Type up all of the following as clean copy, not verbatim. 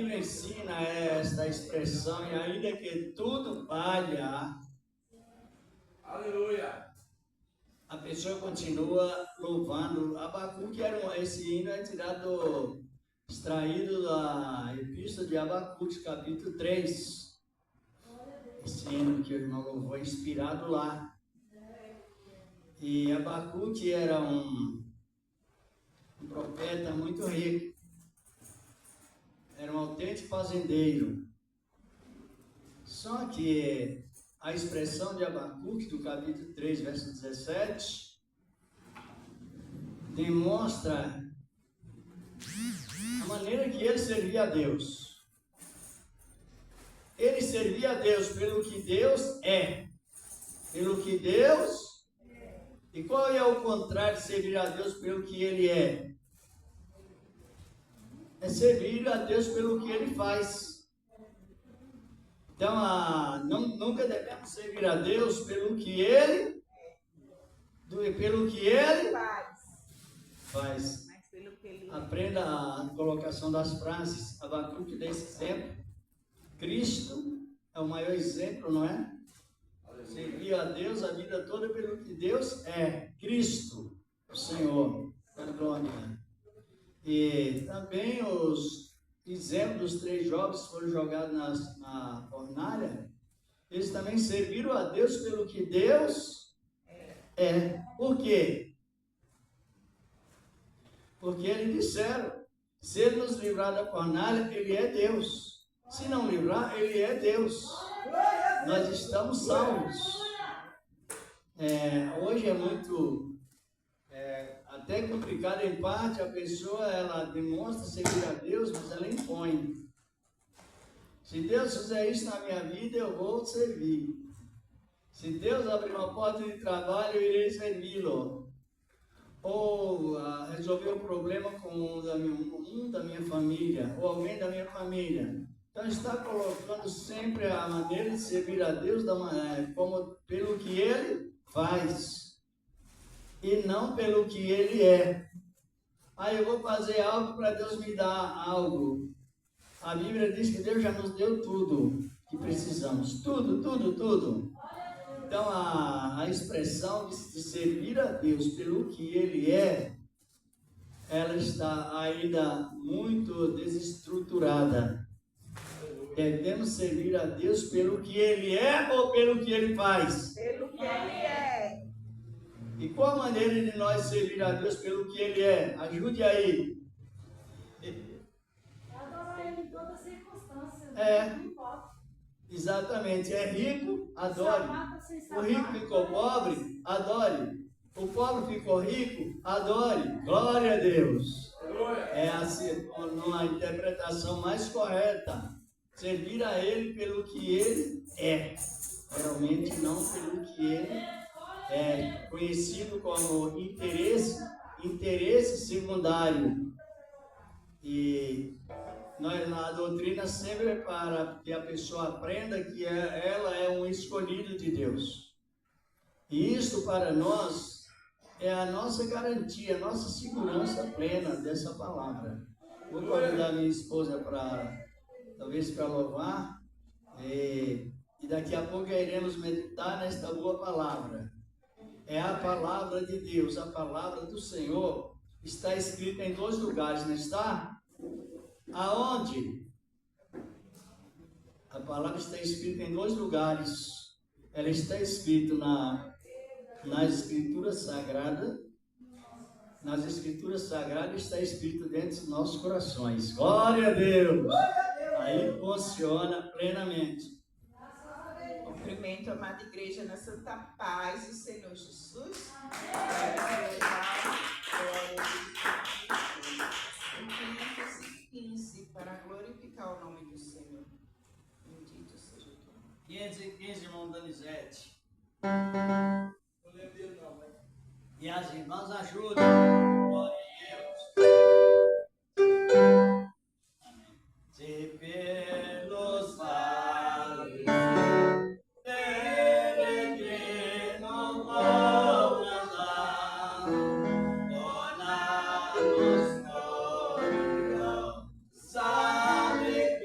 Bíblia ensina esta expressão, e ainda que tudo falha, Aleluia. a pessoa continua louvando. Abacuque esse hino é extraído da Epístola de Abacuque, capítulo 3. Esse hino que o irmão louvou é inspirado lá. E Abacuque era um profeta muito rico. Era um autêntico fazendeiro. Só que a expressão de Abacuque, do capítulo 3, verso 17, demonstra a maneira que ele servia a Deus. Ele servia a Deus pelo que Deus é. Pelo que Deus é. E qual é o contrário de servir a Deus pelo que Ele é? É servir a Deus pelo que Ele faz. Então, nunca devemos servir a Deus pelo que Ele faz. Aprenda a colocação das frases. Abacuque desse exemplo. Cristo é o maior exemplo, não é? Servir a Deus a vida toda pelo que Deus é. Cristo, o Senhor, a glória. E também os exemplos dos 3 jovens que foram jogados na fornalha, eles também serviram a Deus pelo que Deus é. Por quê? Porque eles disseram, se Ele nos livrar da fornalha, Ele é Deus. Se não livrar, Ele é Deus. Nós estamos salvos. Hoje é muito até complicado em parte. A pessoa ela demonstra servir a Deus, mas ela impõe. Se Deus fizer isso na minha vida, eu vou servir. Se Deus abrir uma porta de trabalho, eu irei servi-lo. Ou resolver um problema com um da minha família, ou alguém da minha família. Então está colocando sempre a maneira de servir a Deus como pelo que Ele faz e não pelo que Ele é. Eu vou fazer algo para Deus me dar algo. A Bíblia diz que Deus já nos deu tudo que precisamos. Tudo. Então a expressão de servir a Deus pelo que Ele é, ela está ainda muito desestruturada. Devemos servir a Deus pelo que Ele é ou pelo que Ele faz? Pelo que Ele é. E qual a maneira de nós servir a Deus pelo que Ele é? Ajude aí. Adorar Ele em todas as circunstâncias. Não importa. Exatamente. É rico, adore. O rico ficou pobre, adore. O pobre ficou rico, adore. Glória a Deus. É assim, uma interpretação mais correta. Servir a Ele pelo que Ele é, realmente não pelo que Ele é, conhecido como interesse secundário. E a doutrina sempre é para que a pessoa aprenda que ela é um escolhido de Deus. E isso para nós é a nossa garantia, a nossa segurança plena dessa palavra. Vou convidar minha esposa talvez para louvar, e daqui a pouco iremos meditar nesta boa palavra. É a palavra de Deus, a palavra do Senhor, está escrita em 2 lugares, não está? Aonde? A palavra está escrita em 2 lugares. Ela está escrita nas Escrituras Sagradas. Nas Escrituras Sagradas está escrito dentro dos nossos corações. Glória a Deus! Aí funciona plenamente. Cumprimento a amada igreja na santa paz do Senhor Jesus. O 515, para glorificar o nome do Senhor. Bendito seja o teu nome. 515, irmão Donizete. Não lembro dele não, mas... E as irmãs ajudam. Glória a Deus. Se pelos vales peregrino vão andar, tornar-nos glória, sabe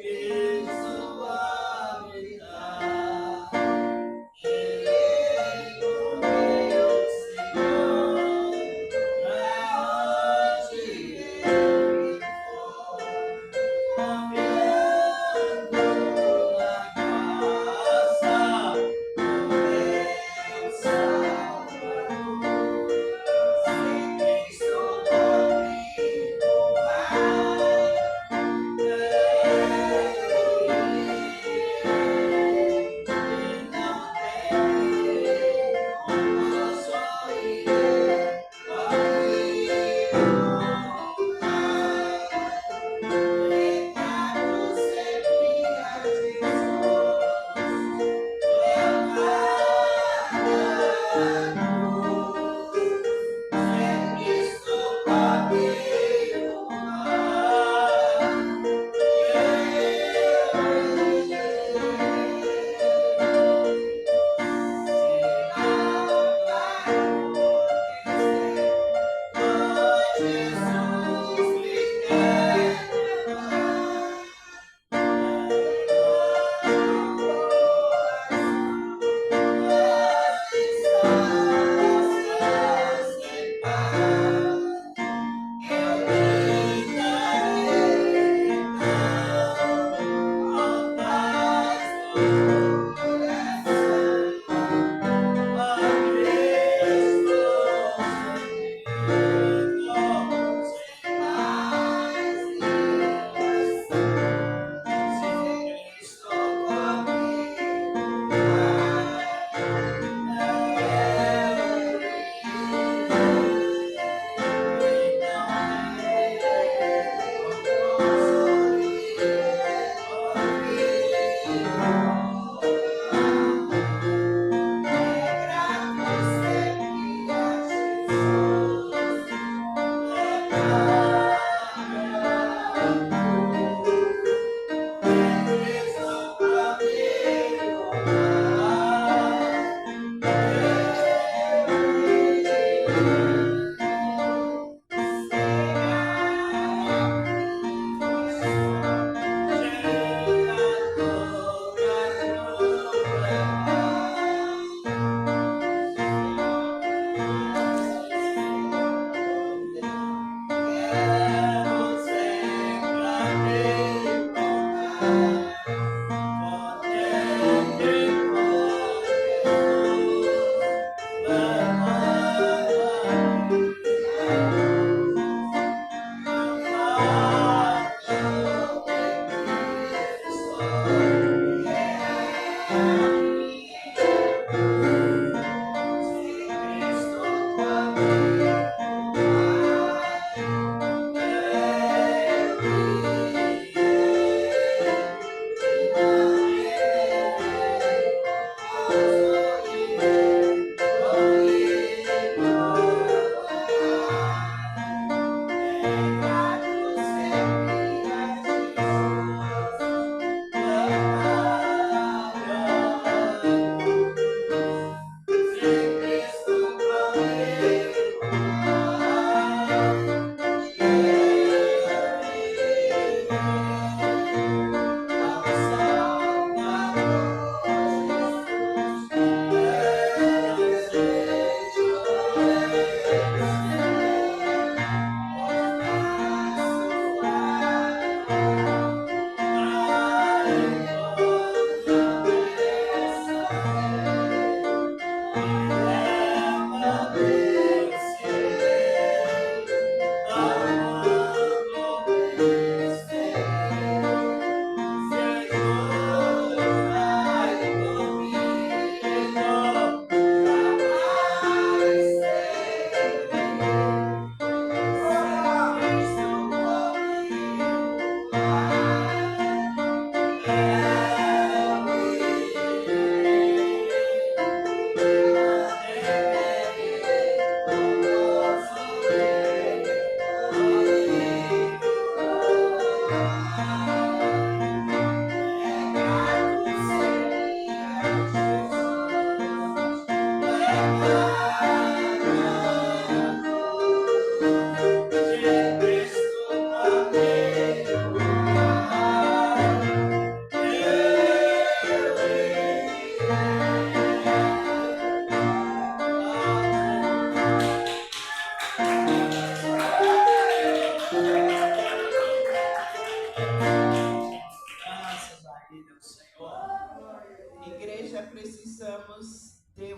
Igreja, precisamos ter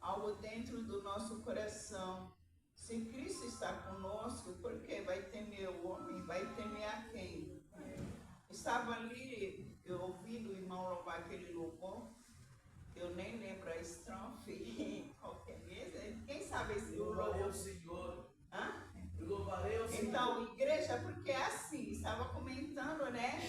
algo dentro do nosso coração. Se Cristo está conosco, por que vai temer o homem? Vai temer a quem? Estava ali, eu ouvindo o irmão louvar aquele louvor, eu nem lembro a estrofe em qualquer mesa. Quem sabe esse louvarei o Senhor. Hã? Eu louvarei o Senhor. Então, igreja, porque é assim, estava comentando, né?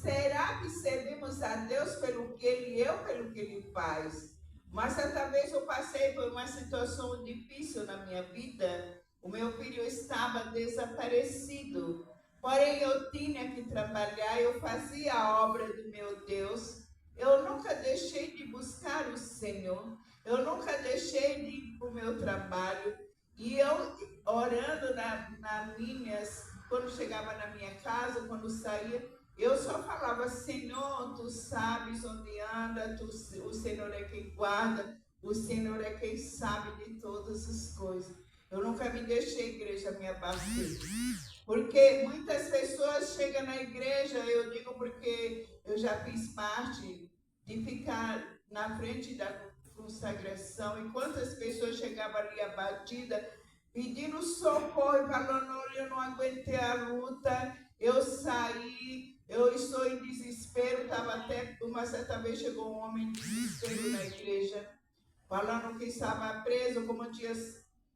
Será que servimos a Deus pelo que pelo que Ele faz? Mas certa vez eu passei por uma situação difícil na minha vida. O meu filho estava desaparecido. Porém, eu tinha que trabalhar, eu fazia a obra do meu Deus. Eu nunca deixei de buscar o Senhor. Eu nunca deixei de ir para o meu trabalho. E eu orando quando chegava na minha casa, quando saía, eu só falava: Senhor, Tu sabes onde anda, o Senhor é quem guarda, o Senhor é quem sabe de todas as coisas. Eu nunca me deixei, igreja, me abater. Porque muitas pessoas chegam na igreja, eu digo porque eu já fiz parte de ficar na frente da consagração, e quantas pessoas chegavam ali abatidas, pedindo socorro, falando: olha, eu não aguentei a luta, eu saí, eu estou em desespero. Estava até, uma certa vez chegou um homem em desespero na igreja, falando que estava preso, como tinha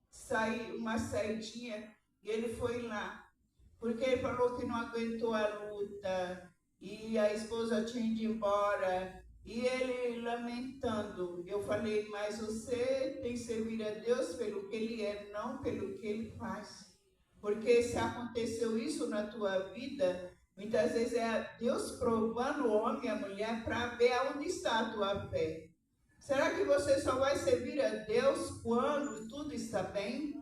saído uma saidinha, e ele foi lá, porque ele falou que não aguentou a luta, e a esposa tinha ido embora, e ele lamentando. Eu falei: mas você tem que servir a Deus pelo que Ele é, não pelo que Ele faz. Porque se aconteceu isso na tua vida, muitas vezes é Deus provando o homem e a mulher para ver onde está a tua fé. Será que você só vai servir a Deus quando tudo está bem?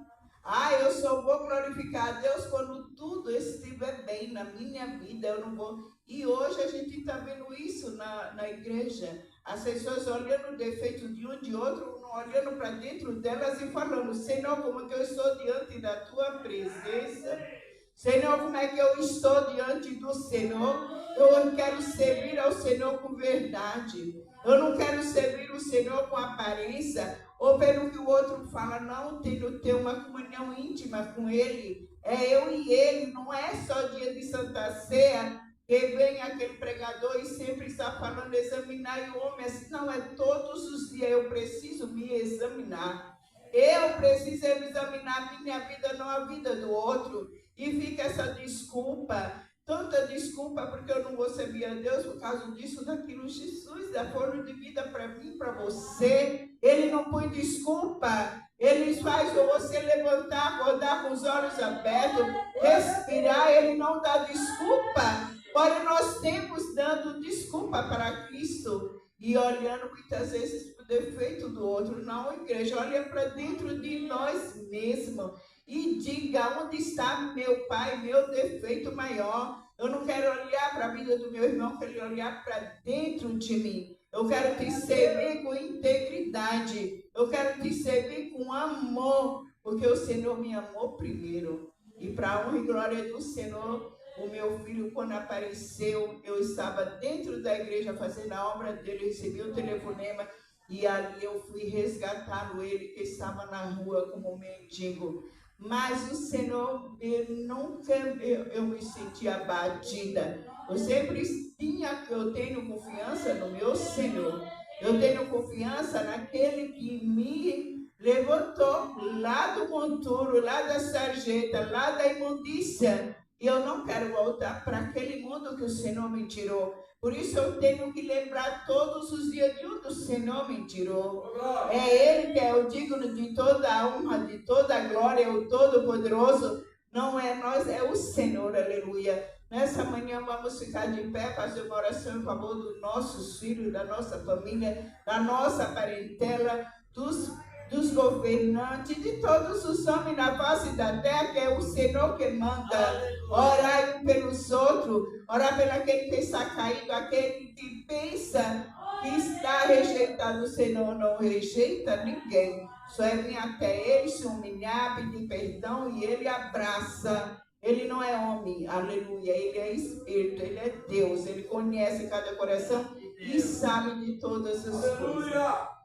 Eu só vou glorificar a Deus quando tudo estiver bem na minha vida. Eu não vou. E hoje a gente está vendo isso na igreja. As pessoas olhando o defeito de um de outro, olhando para dentro delas e falando: Senhor, como é que eu estou diante da tua presença? Senhor, como é que eu estou diante do Senhor? Eu quero servir ao Senhor com verdade. Eu não quero servir o Senhor com aparência, ou pelo que o outro fala. Não, tenho ter uma comunhão íntima com Ele. É eu e Ele, não é só dia de Santa Ceia que vem aquele pregador e sempre está falando examinar o homem. Assim, não, é todos os dias eu preciso me examinar. Eu preciso examinar a minha vida, não a vida do outro. E fica essa desculpa, tanta desculpa, porque eu não vou servir a Deus por causa disso, daquilo. Jesus dá forma de vida para mim, para você. Ele não põe desculpa. Ele faz você levantar, acordar com os olhos abertos, respirar. Ele não dá desculpa. Porém, nós temos dando desculpa para Cristo e olhando muitas vezes para o defeito do outro. Não, igreja, olha para dentro de nós mesmos e diga: onde está meu pai, meu defeito maior? Eu não quero olhar para a vida do meu irmão, eu quero olhar para dentro de mim. Eu quero te servir com integridade, eu quero te servir com amor, porque o Senhor me amou primeiro. E para a honra e glória do Senhor, o meu filho, quando apareceu, eu estava dentro da igreja fazendo a obra dele, recebi o telefonema e ali eu fui resgatá-lo, ele que estava na rua como mendigo. Mas o Senhor, eu me senti abatida. Eu sempre eu tenho confiança no meu Senhor. Eu tenho confiança naquele que me levantou lá do monturo, lá da sarjeta, lá da imundícia. E eu não quero voltar para aquele mundo que o Senhor me tirou. Por isso eu tenho que lembrar todos os dias de onde o Senhor me tirou. É Ele que é o digno de toda a honra, de toda a glória, o Todo-Poderoso. Não é nós, é o Senhor, aleluia. Nessa manhã vamos ficar de pé, fazer uma oração em favor dos nossos filhos, da nossa família, da nossa parentela, dos governantes, de todos os homens na face da terra, que é o Senhor que manda. Orar pelos outros, orar pelo aquele que está caído, aquele que pensa que está rejeitado. O Senhor não rejeita ninguém, só é vir até Ele, se humilhar, pedir perdão e Ele abraça. Ele não é homem, aleluia, Ele é Espírito, Ele é Deus, Ele conhece cada coração e sabe de todas as coisas.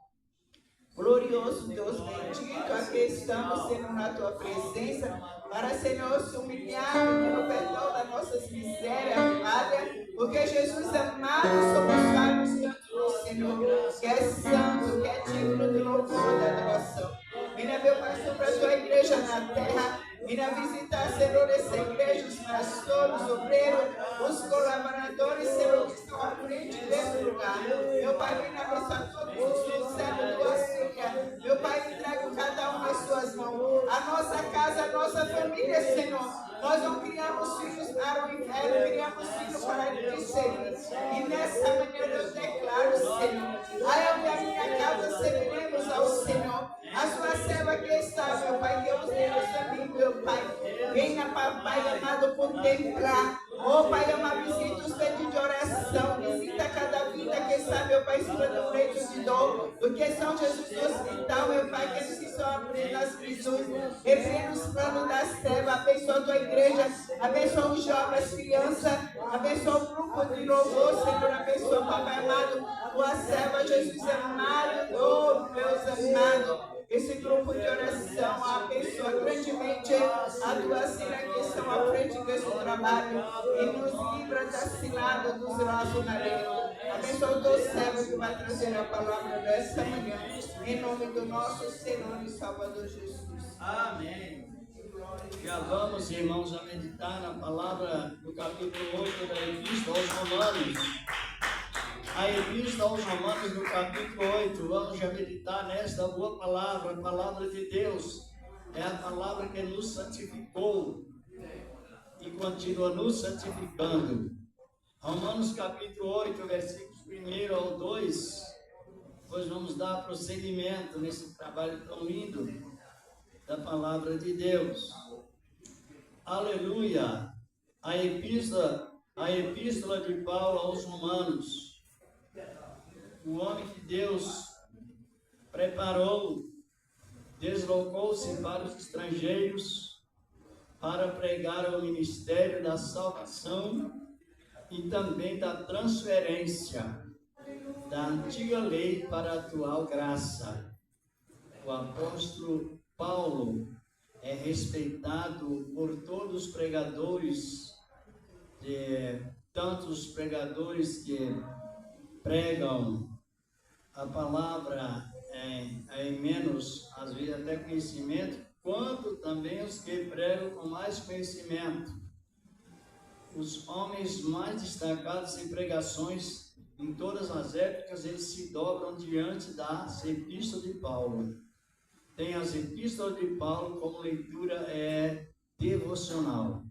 Glorioso Deus bendito, aqui estamos, Senhor, na Tua presença, para, Senhor, se humilhar, pedindo perdão das nossas misérias, falhas, porque Jesus amado, somos falhos diante do Senhor, que é santo, que é digno de louvor da adoração. Venha, meu Pai, sobre a Tua igreja na terra, venha visitar, Senhor, essa igreja, os pastores, os obreiros, os colaboradores, Senhor, que estão à frente desse lugar. Meu Pai, venha abençoar todos os servos do Senhor. Meu Pai, entrego cada um nas suas mãos. A nossa casa, a nossa família, Senhor. Nós não criamos filhos para o inferno, criamos filhos para te servir. E nessa manhã eu declaro, Senhor, eu e a minha casa serviremos ao Senhor. A sua serva que está, meu Pai, Deus também, meu Pai. Venha, papai amado, contemplar. Oh, Pai amado, visita os pedidos de oração. Visita cada vida que está, meu Pai, segurando o leito de dor. Porque São Jesus do hospital, meu Pai, que eles que estão abrindo as prisões. Repreenda os planos das trevas. Abençoa a tua igreja. Abençoa os jovens, as crianças. Abençoa o grupo de louvor, Senhor. Abençoa, papai amado, tua serva, Jesus amado. Oh, Deus amado. Esse grupo de oração abençoa grandemente a tua filha que estão à frente desse trabalho e nos livra da cilada dos laços na lei. Abençoa o teu servo que vai trazer a palavra desta manhã, em nome do nosso Senhor e Salvador Jesus. Amém. Já vamos, irmãos, a meditar na palavra do capítulo 8 da Epístola aos Romanos. A Epístola aos Romanos, no capítulo 8, vamos já meditar nesta boa palavra, a palavra de Deus. é a palavra que nos santificou e continua nos santificando. Romanos capítulo 8, versículos 1 ao 2, pois vamos dar prosseguimento nesse trabalho tão lindo da palavra de Deus. Aleluia! A epístola de Paulo aos Romanos. O homem que Deus preparou, deslocou-se para os estrangeiros para pregar o ministério da salvação e também da transferência da antiga lei para a atual graça. O apóstolo Paulo é respeitado por todos os pregadores, tanto os pregadores que pregam a palavra em menos, às vezes até conhecimento, quanto também os que pregam com mais conhecimento. Os homens mais destacados em pregações em todas as épocas, eles se dobram diante das epístolas de Paulo. Tem as epístolas de Paulo como leitura devocional.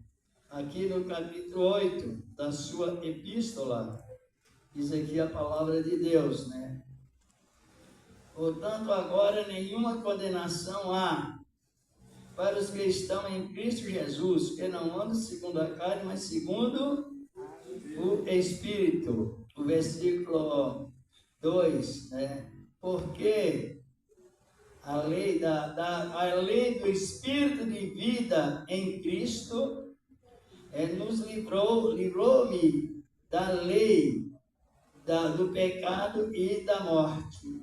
Aqui no capítulo 8 da sua epístola, diz aqui a palavra de Deus, né? Portanto, agora nenhuma condenação há para os que estão em Cristo Jesus, que não andam segundo a carne, mas segundo o Espírito. O versículo 2, né? Porque a lei do Espírito de vida em Cristo nos livrou-me da lei do pecado e da morte.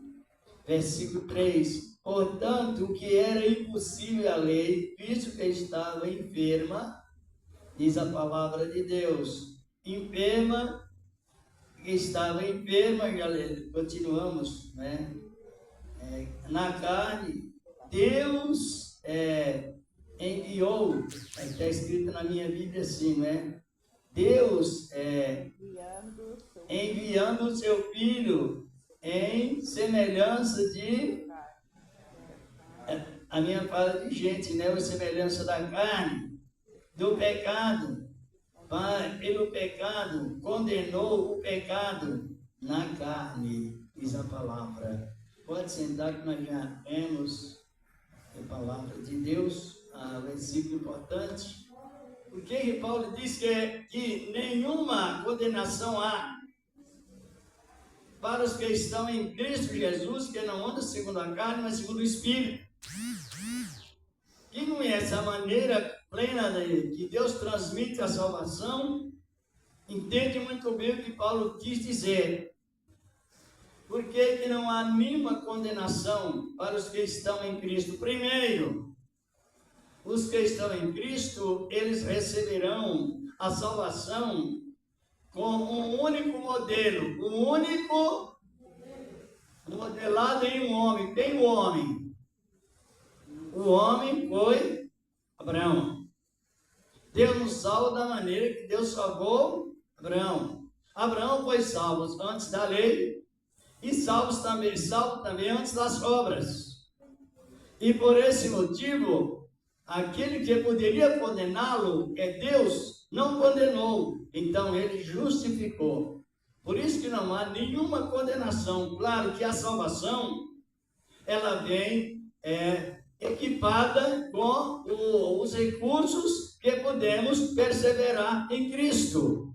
Versículo 3. Portanto, o que era impossível à lei, visto que estava enferma, diz a palavra de Deus, estava enferma, continuamos, né? Na carne, Deus enviou, está escrito na minha Bíblia assim, né? Deus enviando o seu Filho em semelhança de, a minha fala de gente, né? A semelhança da carne, do pecado, pelo pecado, condenou o pecado na carne, diz a palavra. Pode sentar que nós já temos a palavra de Deus, um versículo importante. Por que Paulo diz que nenhuma condenação há para os que estão em Cristo Jesus, que não andam segundo a carne, mas segundo o Espírito? Quem conhece a maneira plena que Deus transmite a salvação, entende muito bem o que Paulo quis dizer. Por que não há nenhuma condenação para os que estão em Cristo? Primeiro, os que estão em Cristo, eles receberão a salvação com um único modelo, um único modelado em um homem. Quem o homem? O homem foi Abraão. Deus nos salva da maneira que Deus salvou Abraão. Abraão foi salvo antes da lei e salvo também antes das obras. E por esse motivo, aquele que poderia condená-lo, Deus, não condenou. Então ele justificou. Por isso que não há nenhuma condenação. Claro que a salvação, ela vem equipada com os recursos que podemos perseverar em Cristo.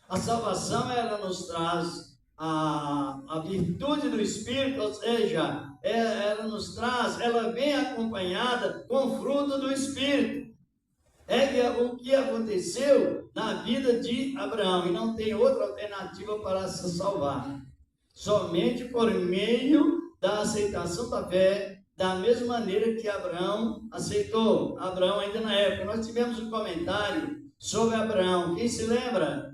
A salvação, ela nos traz a virtude do Espírito, ou seja, ela vem acompanhada com o fruto do Espírito. O que aconteceu na vida de Abraão, e não tem outra alternativa para se salvar. Somente por meio da aceitação da fé, da mesma maneira que Abraão aceitou. Abraão ainda na época, nós tivemos um comentário sobre Abraão. Quem se lembra?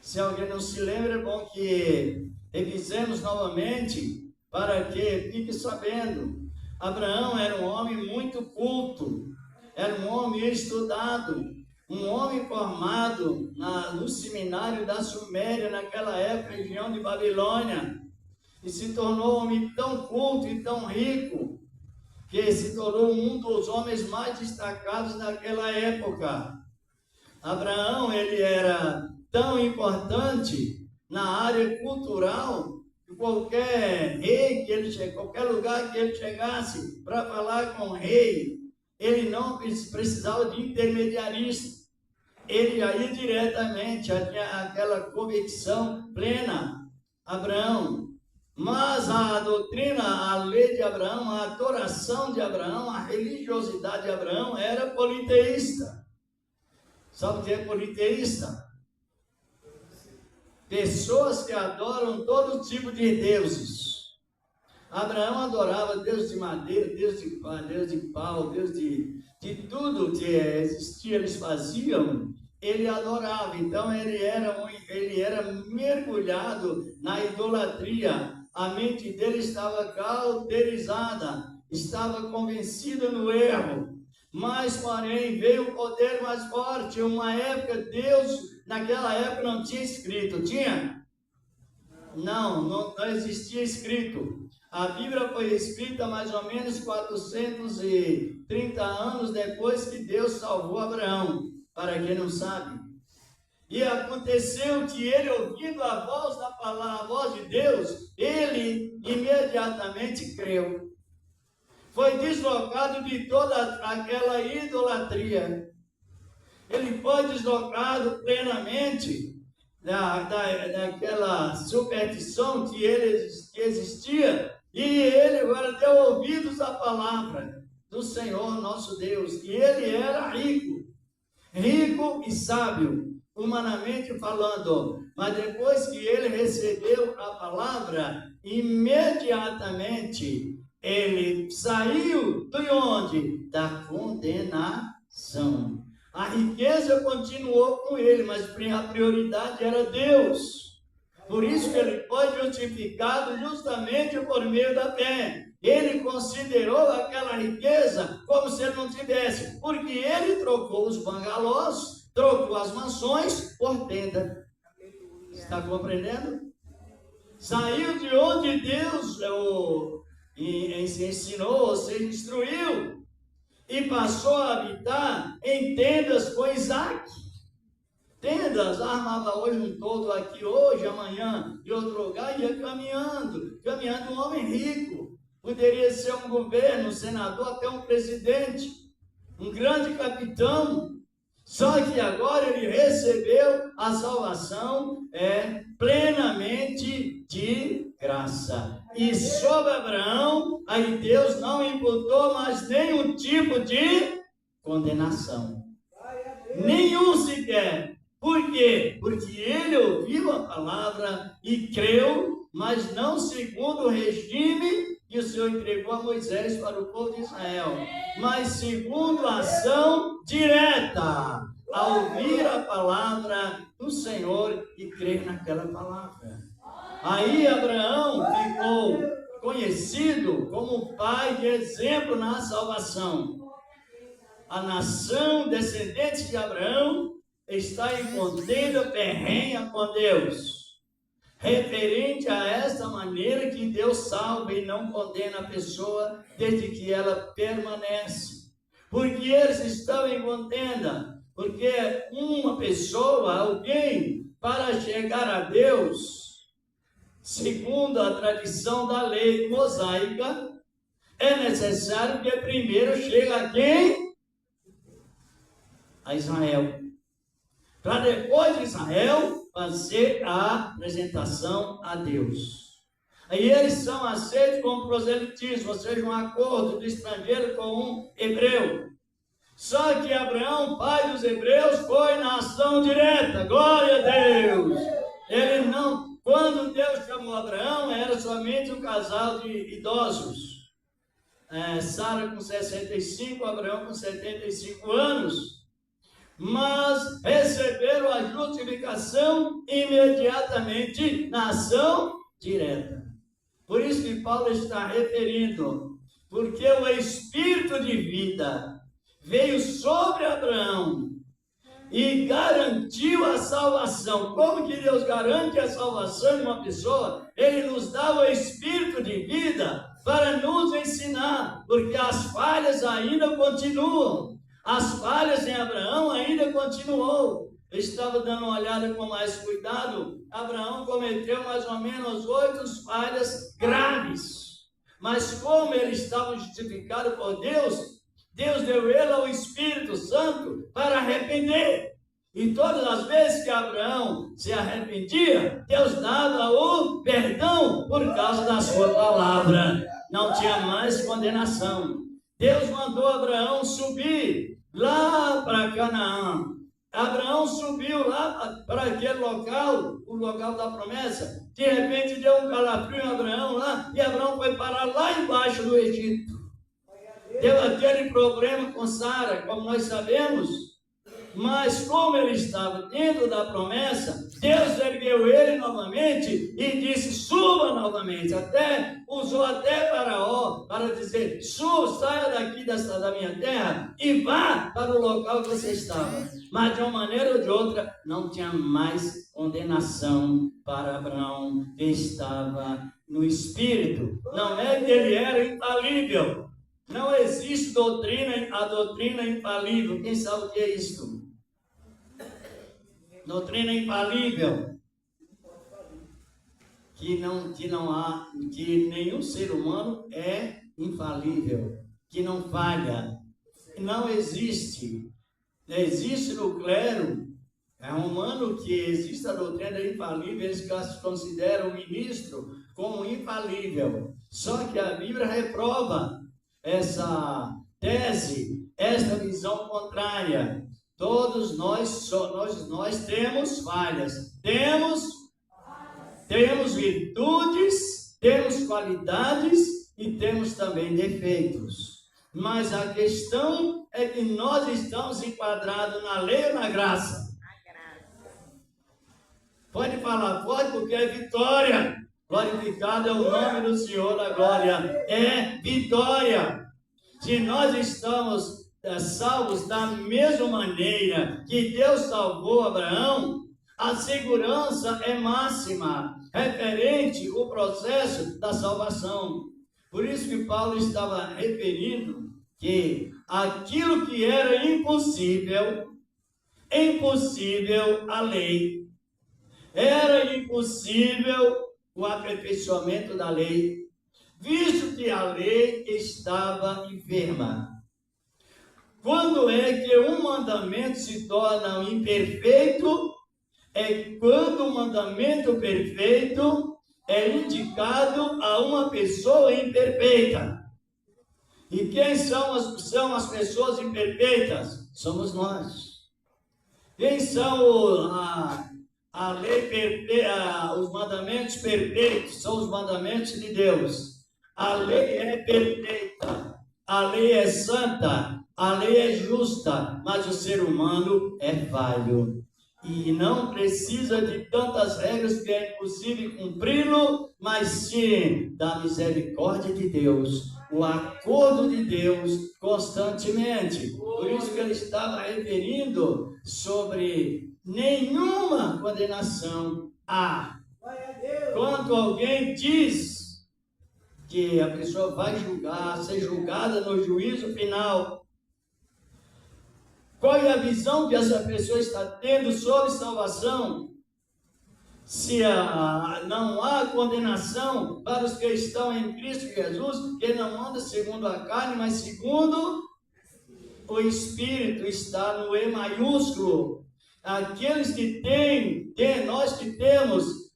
Se alguém não se lembra, é bom que revisemos novamente, para que fique sabendo. Abraão era um homem muito culto, era um homem estudado, um homem formado no seminário da Suméria, naquela época, região de Babilônia, e se tornou um homem tão culto e tão rico, que que se tornou um dos homens mais destacados naquela época. Abraão, ele era tão importante na área cultural que qualquer rei que ele qualquer lugar que ele chegasse para falar com o rei, ele não precisava de intermediarista. Ele já ia diretamente, já tinha aquela convicção plena. Abraão. Mas a doutrina, a lei de Abraão, a adoração de Abraão, a religiosidade de Abraão era politeísta. Sabe o que é politeísta? Pessoas que adoram todo tipo de deuses. Abraão adorava Deus de madeira, Deus de pau, Deus de tudo que existia, eles faziam, ele adorava. Então ele era mergulhado na idolatria. A mente dele estava cauterizada, estava convencida no erro. Mas, porém, veio o poder mais forte. Uma época, Deus, naquela época não tinha escrito. Tinha? Não existia escrito. A Bíblia foi escrita mais ou menos 430 anos depois que Deus salvou Abraão, para quem não sabe. E aconteceu que ele, ouvindo a voz da palavra, a voz de Deus, ele imediatamente creu. Foi deslocado de toda aquela idolatria. Ele foi deslocado plenamente daquela superstição que existia. E ele agora deu ouvidos à palavra do Senhor nosso Deus. E ele era rico e sábio, humanamente falando. Mas depois que ele recebeu a palavra, imediatamente ele saiu de onde? Da condenação. A riqueza continuou com ele, mas a prioridade era Deus. Por isso que ele foi justificado justamente por meio da fé. Ele considerou aquela riqueza como se ele não tivesse, porque ele trocou os bangalôs, trocou as mansões por tenda. Está compreendendo? Saiu de onde Deus se ensinou, se instruiu, e passou a habitar em tendas com Isaac. Tendas, armava hoje um todo aqui, hoje, amanhã, de outro lugar, ia caminhando um homem rico. Poderia ser um governo, um senador, até um presidente, um grande capitão. Só que agora ele recebeu a salvação plenamente de graça. E sobre Abraão, aí Deus não imputou mais nenhum tipo de condenação. Nenhum sequer. Por quê? Porque ele ouviu a palavra e creu, mas não segundo o regime que o Senhor entregou a Moisés para o povo de Israel, mas segundo a ação direta, a ouvir a palavra do Senhor e crer naquela palavra. Aí Abraão ficou conhecido como pai de exemplo na salvação. A nação descendente de Abraão está em contenda ferrenha com Deus, referente a esta maneira que Deus salva e não condena a pessoa desde que ela permanece. Porque eles estão em contenda, porque uma pessoa, alguém, para chegar a Deus, segundo a tradição da lei mosaica, é necessário que primeiro chegue a quem? A Israel. Para depois de Israel fazer a apresentação a Deus. Aí eles são aceitos como proselitismo, ou seja, um acordo do estrangeiro com um hebreu. Só que Abraão, pai dos hebreus, foi na ação direta. Glória a Deus! Ele não, quando Deus chamou Abraão, era somente um casal de idosos. Sara com 65, Abraão com 75 anos. Mas receberam a justificação imediatamente na ação direta. Por isso que Paulo está referindo, porque o Espírito de vida veio sobre Abraão e garantiu a salvação. Como que Deus garante a salvação de uma pessoa? Ele nos dá o Espírito de vida para nos ensinar, porque as falhas ainda continuam. As falhas em Abraão ainda continuou. Eu estava dando uma olhada com mais cuidado. Abraão cometeu mais ou menos 8 falhas graves. Mas como ele estava justificado por Deus, Deus deu ele ao Espírito Santo para arrepender. E todas as vezes que Abraão se arrependia, Deus dava o perdão por causa da sua palavra. Não tinha mais condenação. Deus mandou Abraão subir lá para Canaã. Abraão subiu lá para aquele local, o local da promessa. De repente deu um calafrio em Abraão lá, e Abraão foi parar lá embaixo do Egito. Deu aquele problema com Sara, como nós sabemos. Mas como ele estava dentro da promessa, Deus ergueu ele novamente e disse: suba novamente. Usou até Faraó para dizer: suba, saia daqui da minha terra e vá para o local que você estava. Mas de uma maneira ou de outra, não tinha mais condenação para Abraão, que estava no Espírito. Não é que ele era infalível. Não existe a doutrina infalível. Quem sabe o que é isso? Doutrina infalível. Que nenhum ser humano é infalível, que não falha. Não existe. Existe no clero romano que existe a doutrina infalível, eles consideram o ministro como infalível. Só que a Bíblia reprova essa tese, esta visão contrária. Todos nós temos falhas, temos virtudes, temos qualidades e temos também defeitos. Mas a questão é que nós estamos enquadrados na lei ou na graça? Pode falar, pode, porque é vitória. Glorificado é o nome do Senhor da glória. É vitória. Se nós estamos salvos da mesma maneira que Deus salvou Abraão, a segurança é máxima, referente ao processo da salvação. Por isso que Paulo estava referindo que aquilo que era impossível à lei, era impossível o aperfeiçoamento da lei, visto que a lei estava enferma. Quando é que um mandamento se torna imperfeito? É quando o mandamento perfeito é indicado a uma pessoa imperfeita. E quem são as pessoas imperfeitas? Somos nós. Quem são a lei perfeita, os mandamentos perfeitos? São os mandamentos de Deus. A lei é perfeita, a lei é santa, a lei é justa, mas o ser humano é falho. E não precisa de tantas regras que é impossível cumpri-lo, mas sim da misericórdia de Deus, o acordo de Deus constantemente. Por isso que ele estava referindo sobre nenhuma condenação há. Quando alguém diz que a pessoa vai ser julgada no juízo final, qual é a visão que essa pessoa está tendo sobre salvação? Se não há condenação para os que estão em Cristo Jesus, que não anda segundo a carne, mas segundo o Espírito, está no E maiúsculo. Aqueles que nós que temos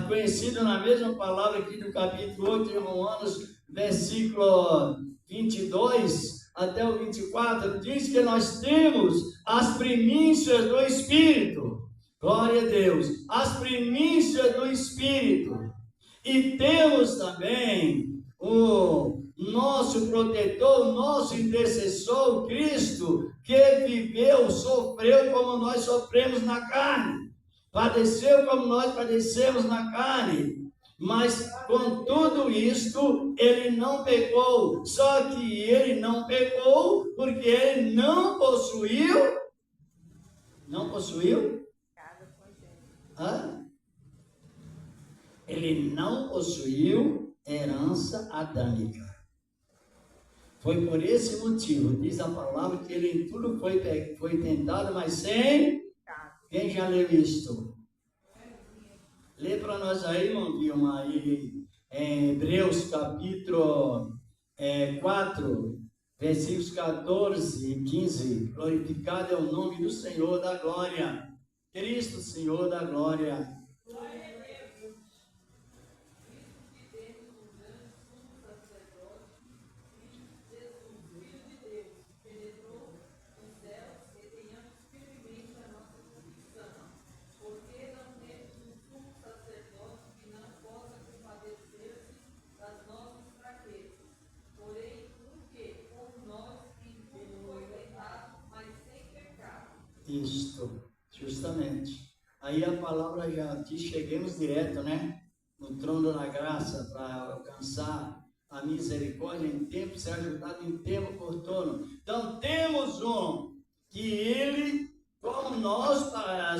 conhecido na mesma palavra aqui do capítulo 8 de Romanos, versículo 22 até o 24, diz que nós temos as primícias do Espírito. Glória a Deus. As primícias do Espírito. E temos também o nosso protetor, o nosso intercessor, o Cristo, que viveu, sofreu como nós sofremos na carne. Padeceu como nós padecemos na carne. Mas com tudo isto, ele não pecou. Só que ele não pecou porque ele não possuiu. Não possuiu? Ele não possuiu herança adâmica. Foi por esse motivo, diz a palavra, que ele em tudo foi tentado, mas sem... Quem já leu isto? Lê para nós aí, irmão Vilma, aí, em Hebreus capítulo 4, versículos 14 e 15. Glorificado é o nome do Senhor da glória. Cristo, Senhor da glória. Isto, justamente. Aí a palavra já diz, cheguemos direto, né? No trono da graça, para alcançar a misericórdia em tempo, ser ajudado em tempo oportuno. Então temos que ele, como nós,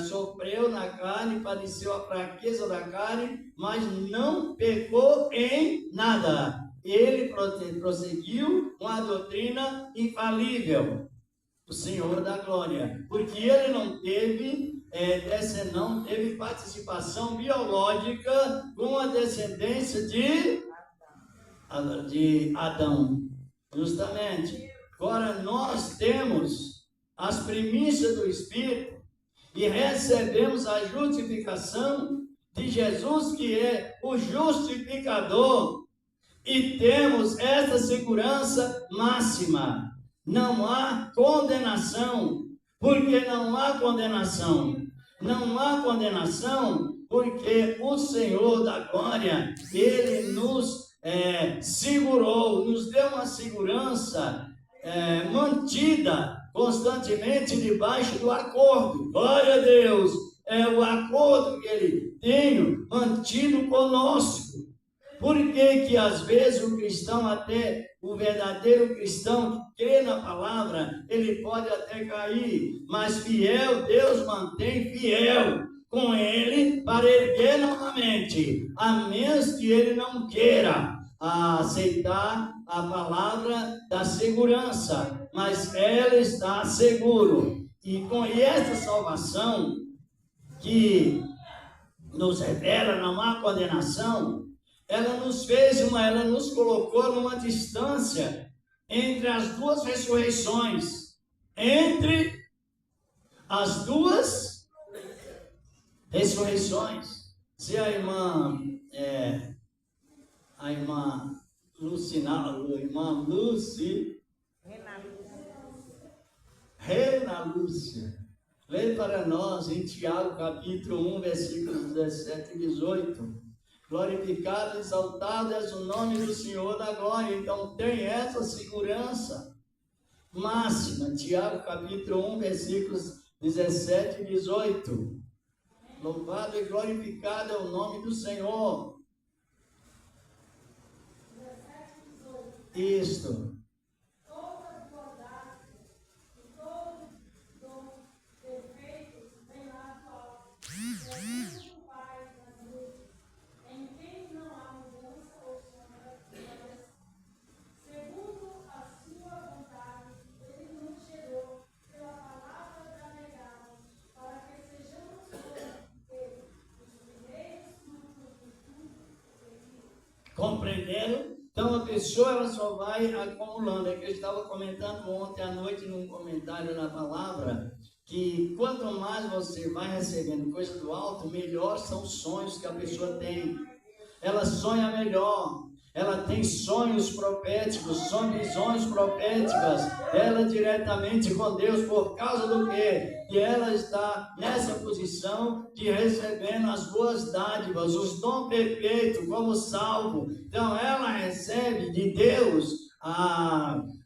sofreu na carne, padeceu a fraqueza da carne, mas não pecou em nada. Ele prosseguiu com a doutrina infalível, o Senhor da glória, porque ele não teve participação biológica com a descendência de Adão, justamente. Agora nós temos as primícias do Espírito e recebemos a justificação de Jesus, que é o justificador, e temos essa segurança máxima. Não há condenação. Por que não há condenação? Não há condenação porque o Senhor da glória, ele nos segurou, nos deu uma segurança mantida constantemente debaixo do acordo. Glória a Deus! É o acordo que ele tem mantido conosco. Por que às vezes o cristão, até o verdadeiro cristão que crê na palavra, ele pode até cair, mas fiel, Deus mantém fiel com ele para erguer novamente, a menos que ele não queira aceitar a palavra da segurança, mas ela está seguro. E com esta salvação que nos revela, não há condenação, ela nos colocou numa distância entre as duas ressurreições. Entre as duas ressurreições. Se a irmã Rena Lúcia, lê para nós em Tiago capítulo 1, versículos 17 e 18. Glorificado e exaltado és o nome do Senhor da glória. Então tem essa segurança máxima. Tiago capítulo 1, versículos 17 e 18. Louvado e glorificado é o nome do Senhor. Isto. Compreenderam? Então a pessoa ela só vai acumulando. É que eu estava comentando ontem à noite num comentário na palavra, que quanto mais você vai recebendo coisa do alto, melhor são os sonhos que a pessoa tem. Ela sonha melhor. Ela tem sonhos proféticos, visões proféticas, ela diretamente com Deus, por causa do quê? Que ela está nessa posição de recebendo as boas dádivas, os dons perfeitos como salvo. Então ela recebe de Deus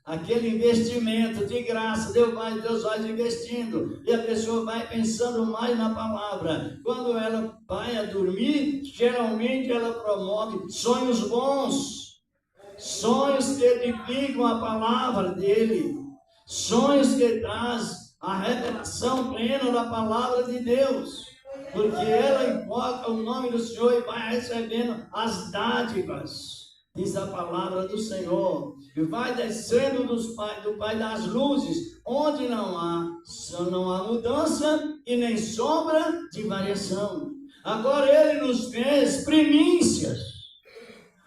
aquele investimento de graça. Deus vai investindo e a pessoa vai pensando mais na palavra. Quando ela vai a dormir, geralmente ela promove sonhos bons, sonhos que edificam a palavra dele, sonhos que traz a revelação plena da palavra de Deus, porque ela invoca o nome do Senhor e vai recebendo as dádivas. diz a palavra do Senhor, e vai descendo do Pai das luzes, onde não há mudança e nem sombra de variação. Agora Ele nos fez primícias.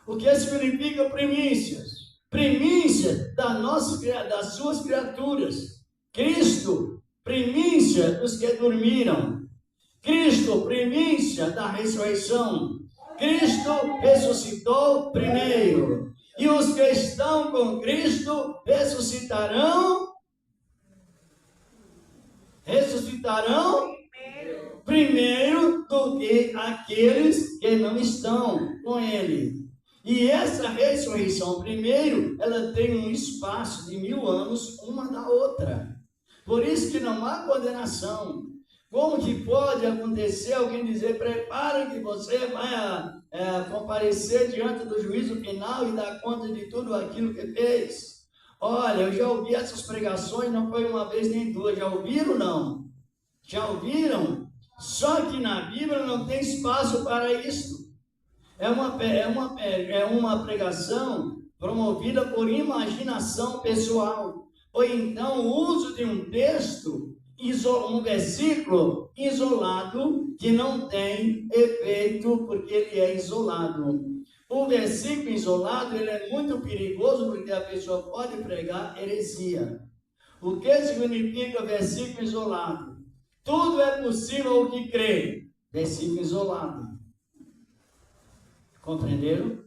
O que significa primícias? Primícia das suas criaturas. Cristo, primícia dos que dormiram. Cristo, primícia da ressurreição. Cristo ressuscitou primeiro. E os que estão com Cristo ressuscitarão primeiro do que aqueles que não estão com Ele. E essa ressurreição primeiro, ela tem um espaço de 1000 anos uma da outra. Por isso que não há condenação. Como que pode acontecer alguém dizer, prepara que você vai comparecer diante do juízo final e dar conta de tudo aquilo que fez? Olha, eu já ouvi essas pregações, não foi uma vez nem duas. Já ouviram ou não? Já ouviram? Só que na Bíblia não tem espaço para isso. É uma pregação promovida por imaginação pessoal. Ou então o uso de um texto, um versículo isolado, que não tem efeito porque ele é isolado. O versículo isolado, ele é muito perigoso porque a pessoa pode pregar heresia. O que significa versículo isolado? Tudo é possível ao que crê. Versículo isolado. Compreenderam?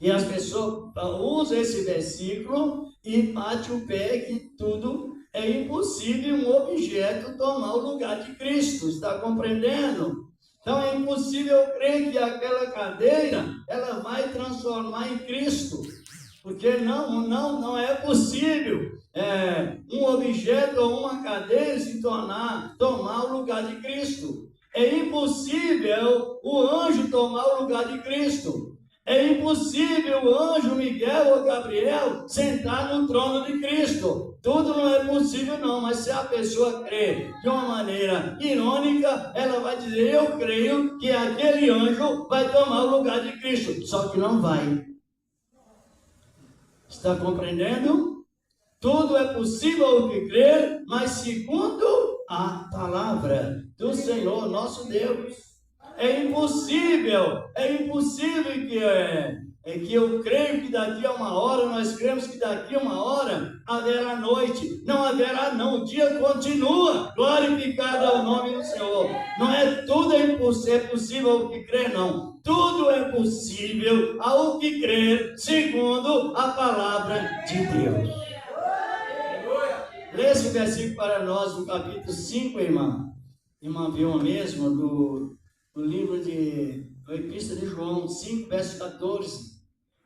E as pessoas usam esse versículo e batem o pé que tudo é impossível um objeto tomar o lugar de Cristo. Está compreendendo? Então é impossível crer que aquela cadeira ela vai transformar em Cristo. Porque não é possível um objeto ou uma cadeira se tomar o lugar de Cristo. É impossível o anjo tomar o lugar de Cristo. É impossível o anjo Miguel ou Gabriel sentar no trono de Cristo. Tudo não é possível não, mas se a pessoa crê de uma maneira irônica, ela vai dizer, eu creio que aquele anjo vai tomar o lugar de Cristo. Só que não vai. Está compreendendo? Tudo é possível ao que crer, mas segundo a palavra do Senhor nosso Deus. É impossível que eu creio que daqui a uma hora, nós cremos que daqui a uma hora haverá noite. Não haverá não, o dia continua, glorificado é o nome do Senhor. Não é tudo é possível ao que crer não. Tudo é possível ao que crer, segundo a palavra de Deus. Lê esse versículo para nós no capítulo 5, irmã. Irmã Vilma mesmo, do livro de Epístola de João 5, verso 14.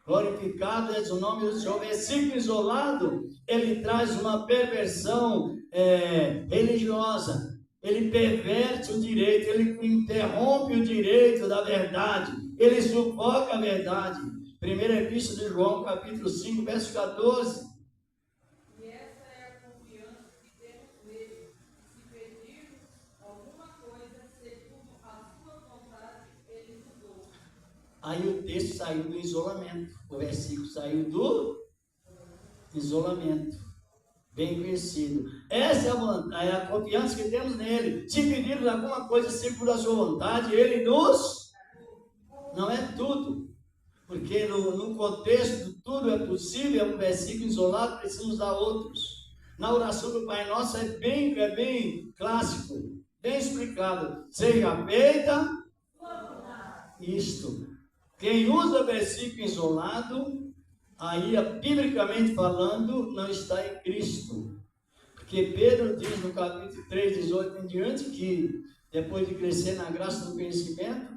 Glorificado é o nome do Senhor. Versículo isolado, ele traz uma perversão religiosa. Ele perverte o direito, ele interrompe o direito da verdade. Ele sufoca a verdade. Primeira Epístola de João, capítulo 5, verso 14. Aí o texto saiu do isolamento, o versículo saiu do isolamento, bem conhecido. Essa é a confiança que temos nele. Se pedirmos alguma coisa segundo a sua vontade, ele nos... Não é tudo, porque no contexto tudo é possível, é um versículo isolado, precisamos dar outros. Na oração do Pai Nosso é bem clássico, bem explicado. Seja feita isto. Quem usa versículo isolado, aí, biblicamente falando, não está em Cristo. Porque Pedro diz no capítulo 3, 18 em diante, que depois de crescer na graça do conhecimento,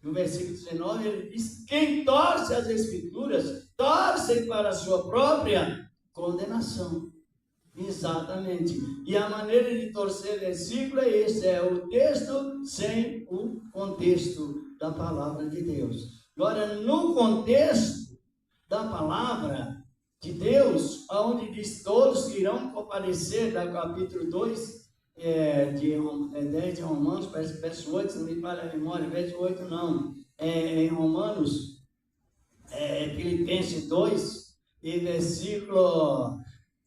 no versículo 19, ele diz, quem torce as Escrituras, torce para a sua própria condenação. Exatamente. E a maneira de torcer versículo é esse, é o texto sem o contexto da palavra de Deus. Agora, no contexto da palavra de Deus, onde diz todos que irão comparecer, da capítulo 2, 10 de Romanos, verso 8, se não me falha a memória, verso 8 não, em Romanos, Filipenses 2, e versículo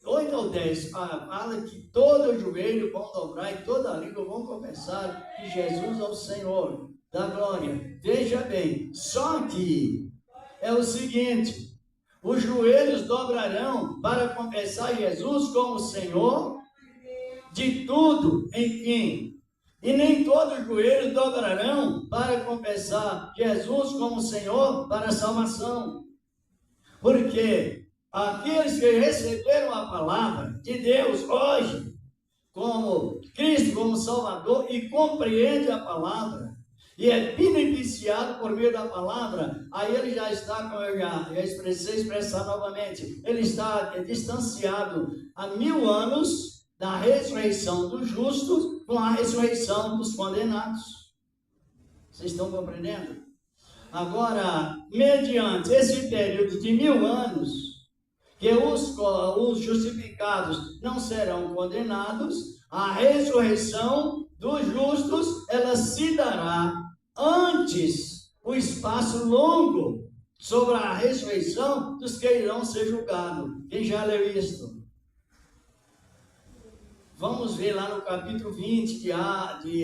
8 ao 10, fala que todo joelho vão dobrar e toda língua vão confessar que Jesus é o Senhor da glória. Veja bem, só que é o seguinte, os joelhos dobrarão para confessar Jesus como Senhor de tudo, enfim. E nem todos os joelhos dobrarão para confessar Jesus como Senhor para a salvação. Porque aqueles que receberam a palavra de Deus hoje, como Cristo, como Salvador, e compreende a palavra, e é beneficiado por meio da palavra, aí ele já está, como eu já expressar novamente, ele está distanciado há 1000 anos da ressurreição dos justos com a ressurreição dos condenados. Vocês estão compreendendo? Agora, mediante esse período de 1000 anos, que os justificados não serão condenados, a ressurreição dos justos, ela se dará antes o espaço longo sobre a ressurreição dos que irão ser julgados. Quem já leu isto? Vamos ver lá no capítulo 20 de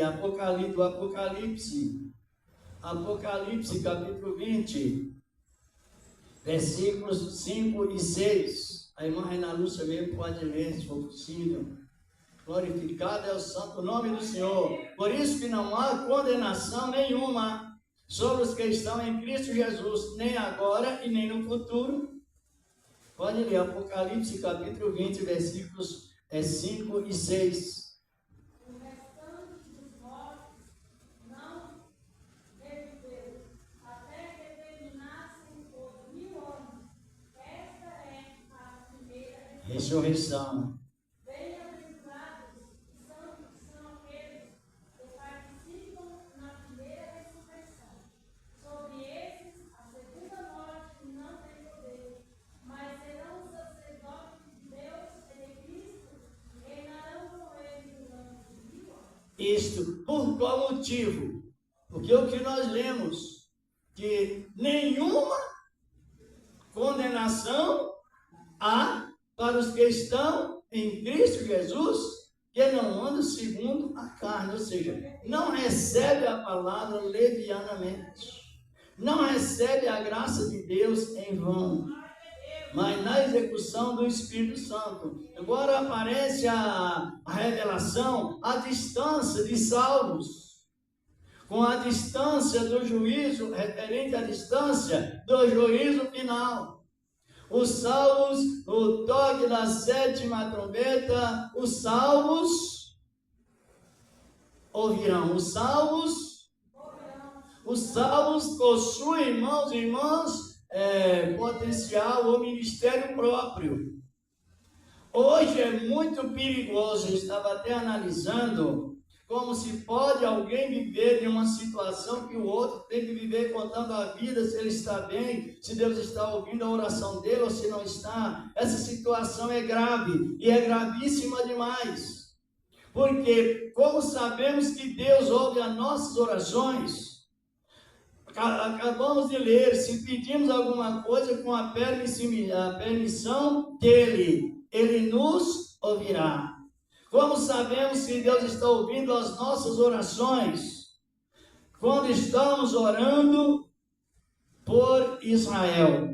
Apocalipse. Apocalipse, capítulo 20, versículos 5 e 6. A irmã Reina Lúcia mesmo pode ler, se for possível. Glorificado é o santo nome do Senhor. Por isso que não há condenação nenhuma sobre os que estão em Cristo Jesus, nem agora e nem no futuro. Pode ler Apocalipse, capítulo 20, versículos 5 e 6. O restante dos mortos não reviveu, até que terminassem os 1000 anos. Esta é a primeira Ressurreição. Bem-aventurados são aqueles que participam na primeira ressurreição. Sobre esses, a segunda morte não tem poder, mas serão sacerdotes de Deus e de Cristo, reinarão com ele durante 1000 anos. Isto por qual motivo? Porque o que nós lemos, que nenhuma condenação há para os que estão em Cristo Jesus, que não andam segundo a carne, ou seja, não recebe a palavra levianamente, não recebe a graça de Deus em vão, mas na execução do Espírito Santo. Agora aparece a revelação, a distância de salvos, com a distância do juízo, referente à distância do juízo final. Os salvos, o toque da 7ª trombeta, os salvos ouvirão. Os salvos possuem, irmãos e irmãs, potencial ou ministério próprio. Hoje é muito perigoso, eu estava até analisando como se pode alguém viver em uma situação que o outro tem que viver contando a vida, se ele está bem, se Deus está ouvindo a oração dele ou se não está. Essa situação é grave e é gravíssima demais. Porque como sabemos que Deus ouve as nossas orações, acabamos de ler, se pedimos alguma coisa com a permissão dele, ele nos ouvirá. Como sabemos que Deus está ouvindo as nossas orações? Quando estamos orando por Israel.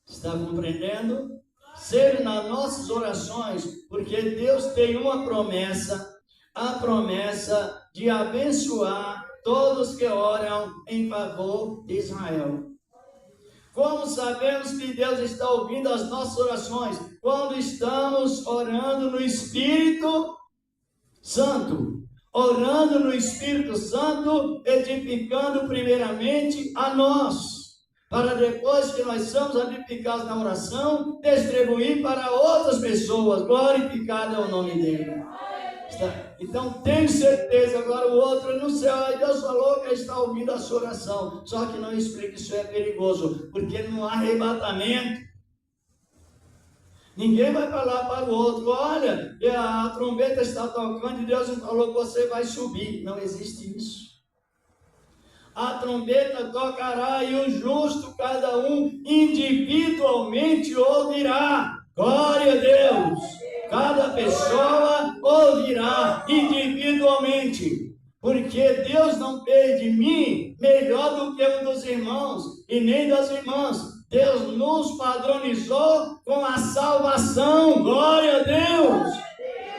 Está compreendendo? Ser nas nossas orações, porque Deus tem uma promessa, a promessa de abençoar todos que oram em favor de Israel. Como sabemos que Deus está ouvindo as nossas orações? Quando estamos orando no Espírito Santo. Orando no Espírito Santo, edificando primeiramente a nós. Para depois que nós somos edificados na oração, distribuir para outras pessoas. Glorificado é o nome dele. Então, tenho certeza, agora o outro não sei, Deus falou que está ouvindo a sua oração, só que não explica, isso é perigoso, porque no arrebatamento, ninguém vai falar para o outro, olha, a trombeta está tocando e Deus não falou que você vai subir, não existe isso. A trombeta tocará e o justo, cada um individualmente ouvirá. Glória a Deus! Cada pessoa ouvirá individualmente. Porque Deus não fez de mim melhor do que um dos irmãos e nem das irmãs. Deus nos padronizou com a salvação. Glória a Deus!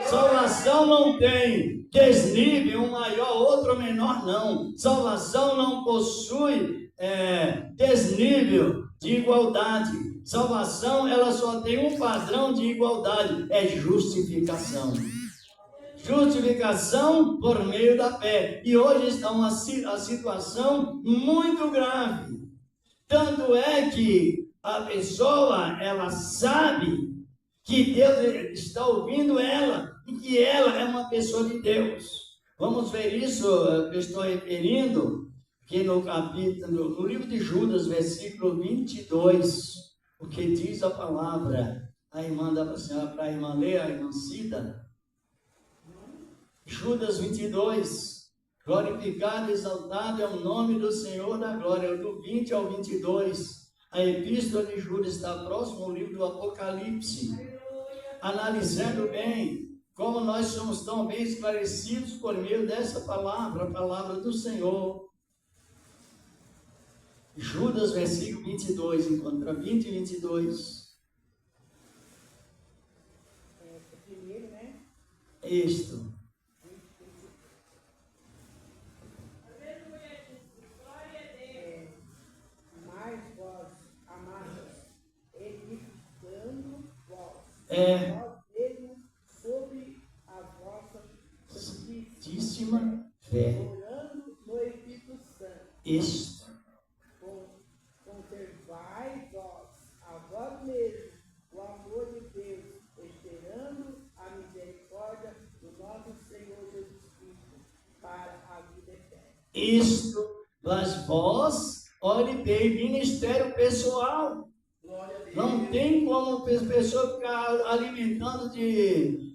Salvação não tem desnível, um maior, outro menor, não. Salvação não possui desnível de igualdade. Salvação, ela só tem um padrão de igualdade, é justificação. Justificação por meio da fé. E hoje está a situação muito grave. Tanto é que a pessoa, ela sabe que Deus está ouvindo ela e que ela é uma pessoa de Deus. Vamos ver isso que eu estou referindo, que no livro de Judas, versículo 22, o que diz a palavra. A irmã dá para a irmã ler, a irmã Cida. Judas 22, glorificado e exaltado é o nome do Senhor da glória, do 20 ao 22, a epístola de Judas está próximo ao livro do Apocalipse, analisando bem como nós somos tão bem esclarecidos por meio dessa palavra, a palavra do Senhor. Judas, versículo 22, encontra 20 e 22. Primeiro, né? Isto. Sobre a vossa santíssima fé. Orando no Espírito Santo. Isto. Conservai a vós mesmos o amor de Deus, esperando a misericórdia do nosso Senhor Jesus Cristo para a vida eterna. Isto, mas vós, olhe bem, ministério pessoal. Não tem como a pessoa ficar alimentando de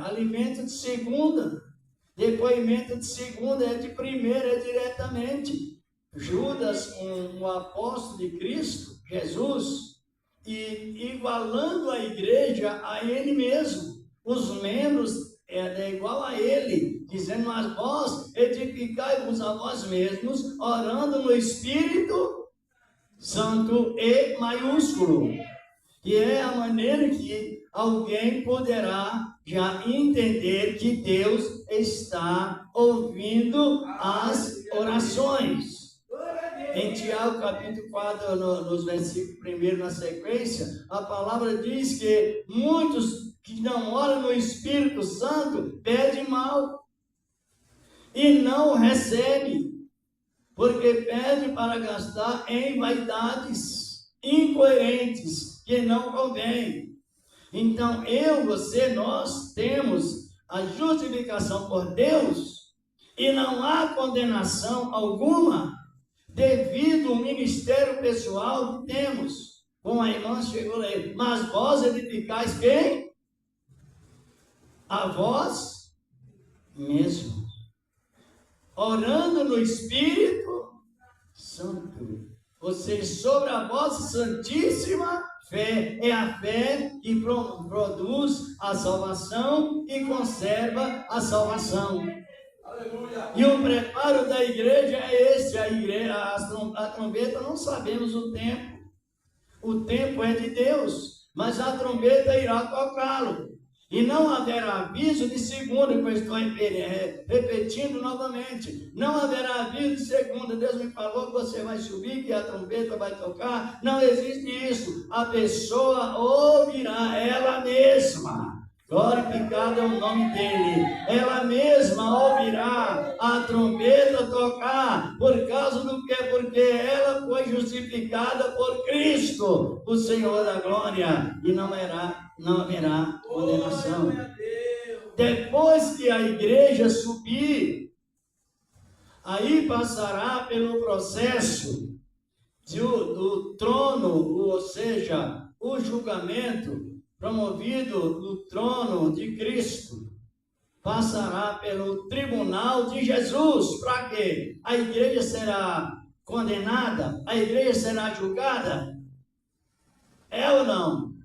alimento de segunda. Depoimento de segunda é de primeira, é diretamente. Judas, um apóstolo de Cristo, Jesus, e igualando a igreja a ele mesmo. Os membros é igual a ele, dizendo, mas vós edificai-vos a vós mesmos, orando no Espírito Santo E maiúsculo, que é a maneira que alguém poderá já entender que Deus está ouvindo as orações. Em Tiago capítulo 4, nos versículos 1 na sequência, a palavra diz que muitos que não oram no Espírito Santo pedem mal e não recebem. Porque pede para gastar em vaidades incoerentes, que não convém. Então, nós temos a justificação por Deus, e não há condenação alguma, devido ao ministério pessoal que temos. Como a irmã chegou a ler, mas vós edificais quem? A vós mesmo. Orando no Espírito Santo. Ou seja, sobre a vossa santíssima fé. É a fé que produz a salvação e conserva a salvação. Aleluia. E o preparo da igreja é esse. A trombeta, não sabemos o tempo. O tempo é de Deus. Mas a trombeta irá tocá-lo. E não haverá aviso de segunda, que eu estou repetindo novamente. Não haverá aviso de segunda. Deus me falou que você vai subir, que a trombeta vai tocar. Não existe isso. A pessoa ouvirá ela mesma. Glorificado é o nome dele. Ela mesma ouvirá a trombeta tocar. Por causa do quê? Porque ela foi justificada por Cristo, o Senhor da glória. E não haverá condenação. Depois que a igreja subir, aí passará pelo processo do trono, ou seja, o julgamento promovido no trono de Cristo. passará pelo tribunal de Jesus. Para quê? A igreja será condenada? A igreja será julgada? É ou não?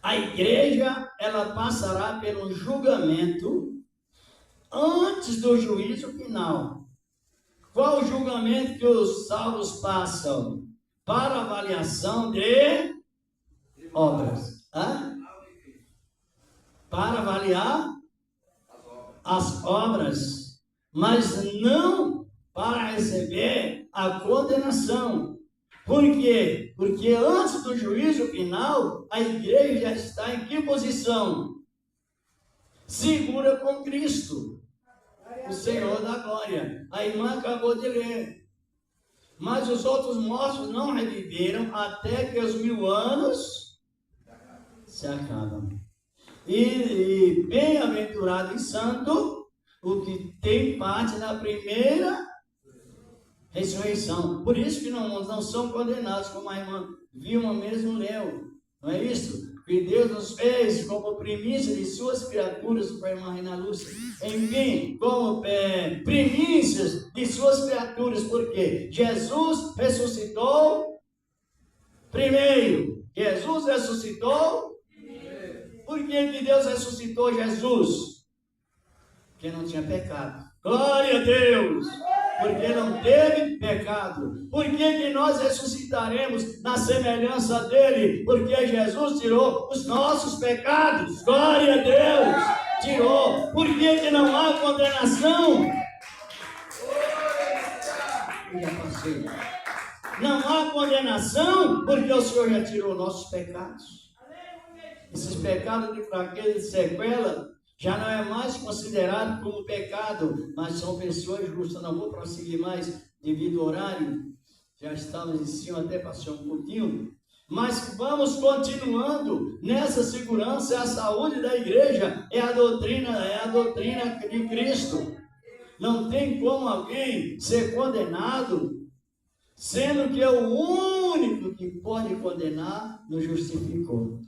A igreja, ela passará pelo julgamento antes do juízo final. Qual o julgamento que os salvos passam? Para avaliação de obras. Hã? Para avaliar as obras, mas não para receber a condenação. Por quê? Porque antes do juízo final, a igreja já está em que posição? Segura com Cristo, o Senhor da glória. A irmã acabou de ler. Mas os outros mortos não reviveram até que os 1000 anos se acabam. E bem-aventurado e santo o que tem parte na primeira ressurreição. Por isso que não são condenados, como a irmã Vilma mesmo leu. Não é isso? Que Deus nos fez como primícia de suas criaturas, para a irmã Reina Lúcia. Enfim, como primícias de suas criaturas, porque Jesus ressuscitou primeiro. Jesus ressuscitou. Por que Deus ressuscitou Jesus? Porque não tinha pecado. Glória a Deus! Porque não teve pecado. Por que nós ressuscitaremos na semelhança dele? Porque Jesus tirou os nossos pecados. Glória a Deus! Tirou. Por que não há condenação? Eu já passei. Não há condenação porque o Senhor já tirou nossos pecados. Esses pecados de fraqueza e de sequela já não é mais considerado como pecado, mas são pessoas justas. Não vou prosseguir mais devido ao horário, já estamos em cima, até passou um pouquinho, mas vamos continuando nessa segurança. A saúde da igreja é a doutrina de Cristo. Não tem como alguém ser condenado, sendo que é o único que pode condenar, nos justificou.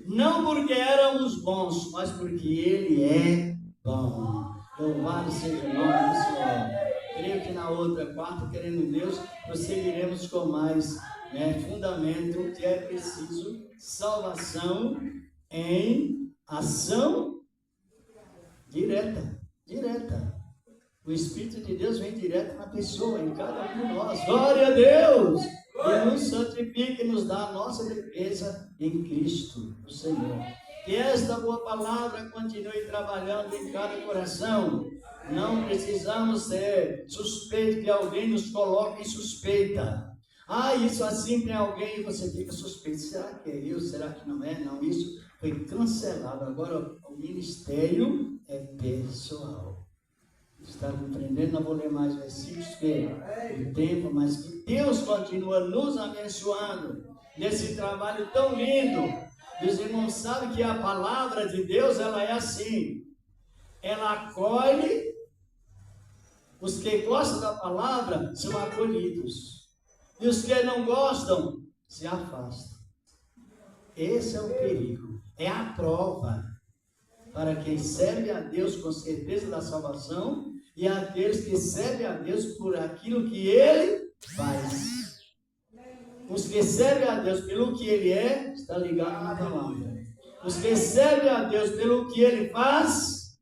Não porque éramos bons, mas porque Ele é bom. Louvado seja o nome do Senhor. Creio que na outra quarta, querendo Deus, prosseguiremos com mais fundamento, que é preciso salvação em ação direta. O Espírito de Deus vem direto na pessoa, em cada um de nós. Glória a Deus! E nos santifica e nos dá a nossa defesa em Cristo, o Senhor. Que esta boa palavra continue trabalhando em cada coração. Não precisamos ser suspeitos que alguém nos coloque em suspeita. Isso assim tem alguém e você fica suspeito. Será que é eu? Será que não é? Não, isso foi cancelado. Agora o ministério é pessoal. Está compreendendo? Não vou ler mais versículos, porque o tempo, mas que Deus continua nos abençoando nesse trabalho tão lindo. E os irmãos sabem que a palavra de Deus, ela é assim. Ela acolhe, os que gostam da palavra são acolhidos. E os que não gostam, se afastam. Esse é o perigo. É a prova para quem serve a Deus com certeza da salvação e aqueles que servem a Deus por aquilo que Ele faz. Os que servem a Deus pelo que Ele é, está ligado na palavra. Os que servem a Deus pelo que Ele faz,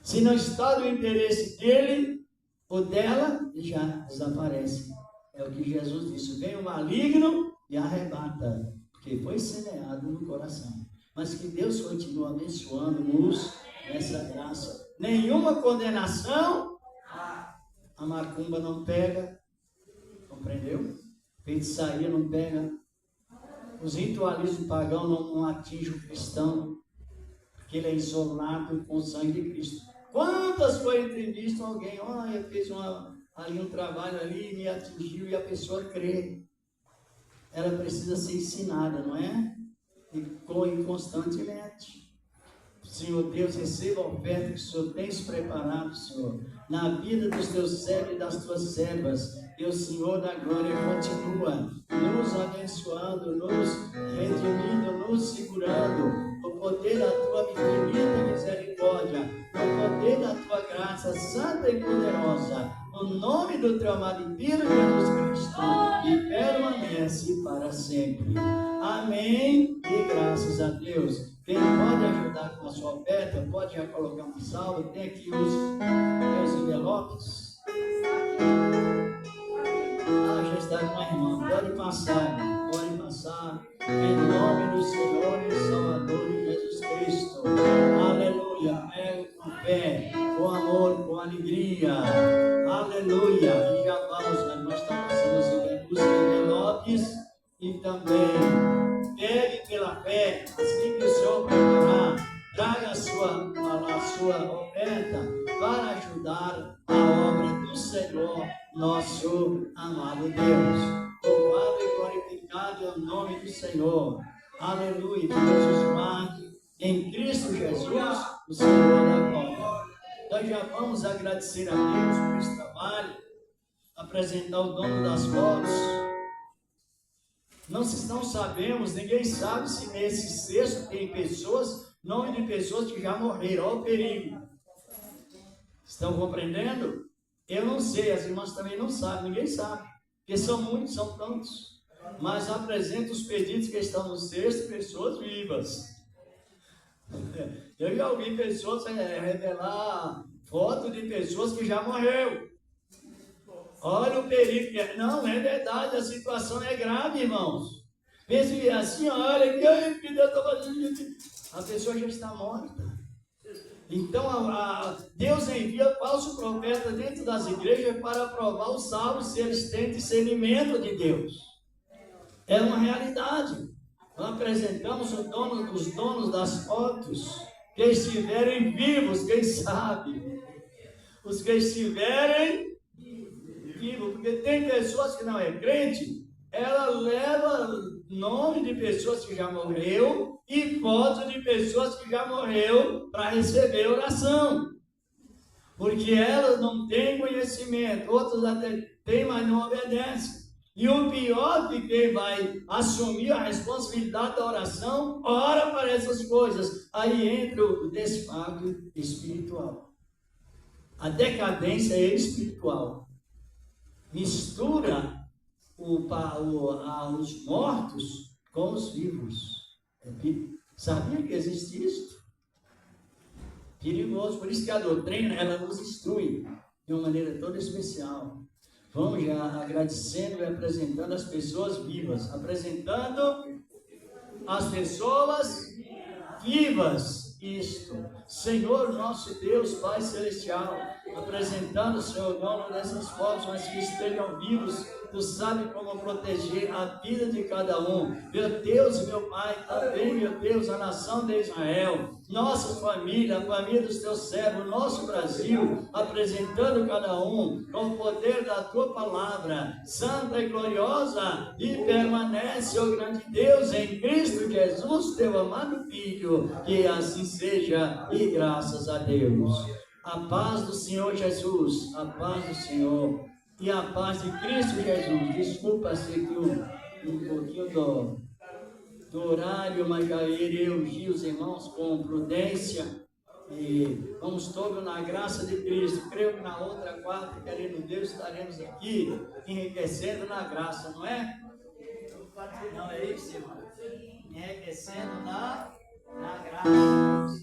se não está do interesse dele ou dela, já desaparece. É o que Jesus disse: vem o maligno e arrebata, porque foi semeado no coração. Mas que Deus continue abençoando-nos nessa graça. Nenhuma condenação, a macumba não pega, compreendeu? Feitiçaria não pega, os ritualismos pagãos não atingem o cristão, porque ele é isolado com o sangue de Cristo. Quantas foi entrevista alguém, eu fiz um trabalho ali e me atingiu, e a pessoa crê. Ela precisa ser ensinada, não é? E constantemente. Senhor Deus, receba a oferta que o Senhor tem preparado, Senhor, na vida dos teus servos e das tuas servas. E o Senhor da glória continua nos abençoando, nos redimindo, nos segurando, o poder da tua infinita misericórdia, o poder da tua graça santa e poderosa, no nome do teu amado Filho Jesus Cristo, e permanece para sempre. Amém e graças a Deus. Quem pode ajudar com a sua oferta, pode já colocar uma salva. Tem aqui os meus envelopes. Já está com a irmã. Pode passar, irmão. Pode passar. Em nome do Senhor e Salvador Jesus Cristo. Aleluia. Pega com fé, com amor, com alegria. Aleluia. E já vamos, nós estamos passando os envelopes e também pegue pela fé, assim que o Senhor preparar, traga a sua oferta para ajudar a obra do Senhor, nosso amado Deus. Louvado e glorificado é o nome do Senhor. Aleluia. Que Deus os guarde em Cristo Jesus, o Senhor da glória. Nós já vamos agradecer a Deus por esse trabalho, apresentar o dono das fotos. Não sabemos, ninguém sabe se nesse cesto tem pessoas, nome de pessoas que já morreram. Olha o perigo. Estão compreendendo? Eu não sei, as irmãs também não sabem, ninguém sabe. Porque são muitos, são tantos. Mas apresento os pedidos que estão no cesto, pessoas vivas. Eu já ouvi pessoas revelar foto de pessoas que já morreram. Olha o perigo. Não, é verdade, a situação é grave, irmãos. Pense assim, olha, que Deus está fazendo. A pessoa já está morta. Então, Deus envia falso profeta dentro das igrejas para provar os salvos se eles têm discernimento de Deus. É uma realidade. Nós apresentamos os donos das fotos, que estiverem vivos, quem sabe? Os que estiverem porque tem pessoas que não é crente, ela leva nome de pessoas que já morreu e fotos de pessoas que já morreu para receber oração, porque elas não têm conhecimento, outros até têm, mas não obedecem. E o pior de quem vai assumir a responsabilidade da oração, ora para essas coisas, aí entra o desfalque espiritual, a decadência espiritual. Mistura os mortos com os vivos. Sabia que existe isso? Perigoso. Por isso que a doutrina, ela nos instrui de uma maneira toda especial. Vamos já agradecendo e apresentando as pessoas vivas. Apresentando as pessoas vivas. Isto. Senhor nosso Deus, Pai Celestial, apresentando o Senhor dono dessas fotos, mas que estejam vivos, Tu sabe como proteger a vida de cada um. Meu Deus, meu Pai, também, meu Deus, a nação de Israel, nossa família, a família dos Teus servos, nosso Brasil, apresentando cada um com o poder da Tua palavra, santa e gloriosa, e permanece, ó grande Deus, em Cristo Jesus, Teu amado Filho, que assim seja, e graças a Deus. A paz do Senhor Jesus, a paz do Senhor e a paz de Cristo Jesus. Desculpa-se aqui um pouquinho do horário, mas já irei ungir os irmãos com prudência e vamos todos na graça de Cristo. Creio que na outra quarta, querendo Deus, estaremos aqui enriquecendo na graça, não é? Não é isso, irmão? Enriquecendo na graça.